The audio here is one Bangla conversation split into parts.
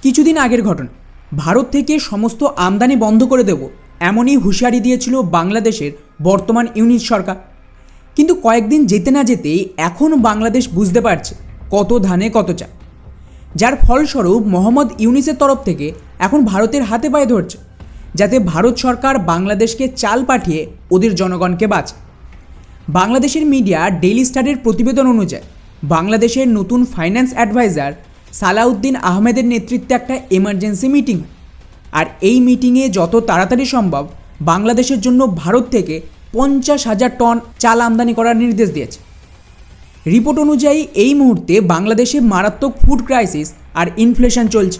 কিছুদিন আগের ঘটনা, ভারত থেকে সমস্ত আমদানি বন্ধ করে দেব এমনই হুঁশিয়ারি দিয়েছিল বাংলাদেশের বর্তমান ইউনিট সরকার। কিন্তু কয়েকদিন যেতে না যেতেই এখন বাংলাদেশ বুঝতে পারছে কত ধানে কত চাল, যার ফলস্বরূপ মোহাম্মদ ইউনিসের তরফ থেকে এখন ভারতের হাতে পায়ে ধরছে, যাতে ভারত সরকার বাংলাদেশকে চাল পাঠিয়ে ওদের জনগণকে বাঁচে। বাংলাদেশের মিডিয়া ডেইলি স্টারের প্রতিবেদন অনুযায়ী বাংলাদেশের নতুন ফাইন্যান্স অ্যাডভাইজার সালাউদ্দিন আহমেদের নেতৃত্বে একটা এমার্জেন্সি মিটিং হয়। আর এই মিটিংয়ে যত তাড়াতাড়ি সম্ভব বাংলাদেশের জন্য ভারত থেকে 50,000 টন চাল আমদানি করার নির্দেশ দিয়েছে। রিপোর্ট অনুযায়ী এই মুহূর্তে বাংলাদেশে মারাত্মক ফুড ক্রাইসিস আর ইনফ্লেশন চলছে,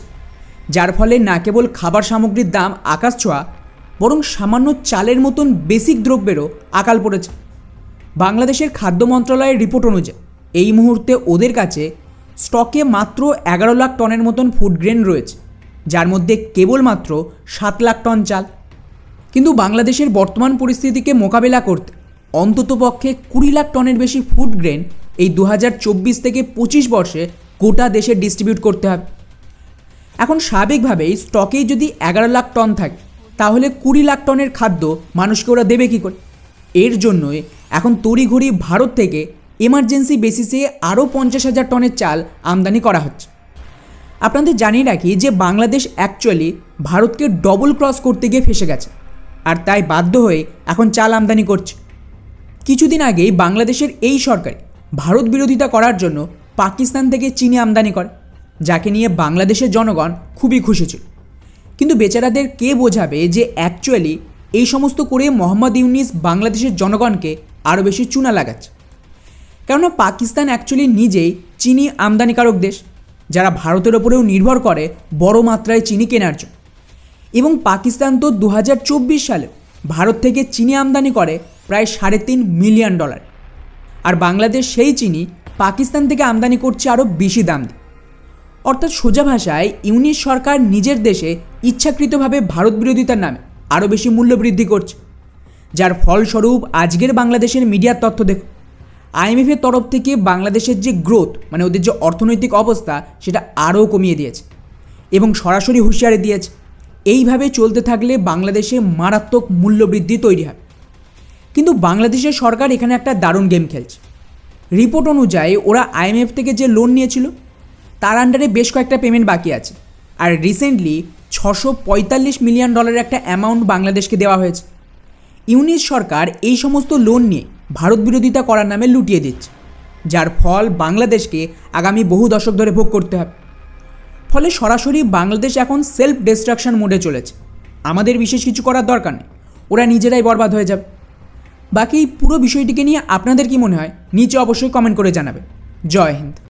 যার ফলে না কেবল খাবার সামগ্রীর দাম আকাশ ছোঁয়া, বরং সামান্য চালের মতন বেসিক দ্রব্যেরও আকাল পড়েছে। বাংলাদেশের খাদ্য মন্ত্রণালয়ের রিপোর্ট অনুযায়ী এই মুহূর্তে ওদের কাছে স্টকে মাত্র 11 লাখ টনের মতন ফুড গ্রেন রয়েছে, যার মধ্যে কেবলমাত্র 7 লাখ টন চাল। কিন্তু বাংলাদেশের বর্তমান পরিস্থিতিকে মোকাবেলা করতে অন্ততপক্ষে 20 লাখ টনের বেশি ফুড গ্রেন এই 2024 থেকে 25 বর্ষে গোটা দেশে ডিস্ট্রিবিউট করতে হবে। এখন স্বাভাবিকভাবেই স্টকেই যদি 11 লাখ টন থাকে, তাহলে 20 লাখ টনের খাদ্য মানুষকে ওরা দেবে কী করে? এর জন্যই এখন তড়িঘড়ি ভারত থেকে এমার্জেন্সি বেসিসে আরও 50,000 টনের চাল আমদানি করা হচ্ছে। আপনাদের জানিয়ে রাখি যে বাংলাদেশ অ্যাকচুয়ালি ভারতকে ডবল ক্রস করতে গিয়ে ফেসে গেছে, আর তাই বাধ্য হয়ে এখন চাল আমদানি করছে। কিছুদিন আগেই বাংলাদেশের এই সরকার ভারত বিরোধিতা করার জন্য পাকিস্তান থেকে চিনি আমদানি করে, যাকে নিয়ে বাংলাদেশের জনগণ খুবই খুশি ছিল। কিন্তু বেচারাদের কে বোঝাবে যে অ্যাকচুয়ালি এই সমস্ত করে মোহাম্মদ ইউনিস বাংলাদেশের জনগণকে আরও বেশি চুনা লাগাচ্ছে। কেননা পাকিস্তান অ্যাকচুয়ালি নিজেই চিনি আমদানিকারক দেশ, যারা ভারতের ওপরেও নির্ভর করে বড় মাত্রায় চিনি কেনার জন্য। এবং পাকিস্তান তো 2024 সালে ভারত থেকে চিনি আমদানি করে প্রায় $3.5 মিলিয়ন, আর বাংলাদেশ সেই চিনি পাকিস্তান থেকে আমদানি করছে আরও বেশি দাম দিয়ে। অর্থাৎ সোজা ভাষায় ইউনিট সরকার নিজের দেশে ইচ্ছাকৃতভাবে ভারত বিরোধিতার নামে আরও বেশি মূল্য বৃদ্ধি করছে, যার ফলস্বরূপ আজকের বাংলাদেশের মিডিয়ার তথ্য দেখুন। IMFের তরফ থেকে বাংলাদেশের যে গ্রোথ, মানে ওদের যে অর্থনৈতিক অবস্থা, সেটা আরও কমিয়ে দিয়েছে এবং সরাসরি হুঁশিয়ারি দিয়েছে এইভাবে চলতে থাকলে বাংলাদেশে মারাত্মক মূল্যবৃদ্ধি তৈরি হবে। কিন্তু বাংলাদেশের সরকার এখানে একটা দারুণ গেম খেলছে। রিপোর্ট অনুযায়ী ওরা IMF থেকে যে লোন নিয়েছিল তার আন্ডারে বেশ কয়েকটা পেমেন্ট বাকি আছে, আর রিসেন্টলি $645 মিলিয়ন একটা অ্যামাউন্ট বাংলাদেশকে দেওয়া হয়েছে। ইউনিট সরকার এই সমস্ত লোন নিয়ে ভারত বিরোধিতা করার নামে লুটিয়ে দিচ্ছে, যার ফল বাংলাদেশকে আগামী বহু দশক ধরে ভোগ করতে হবে। ফলে সরাসরি বাংলাদেশ এখন সেলফ ডিস্ট্রাকশন মোডে চলেছে। আমাদের বিশেষ কিছু করার দরকার নেই, ওরা নিজেরাই বরবাদ হয়ে যাবে। বাকি পুরো বিষয়টিকে নিয়ে আপনাদের কি মনে হয় নিচে অবশ্যই কমেন্ট করে জানাবেন। জয় হিন্দ।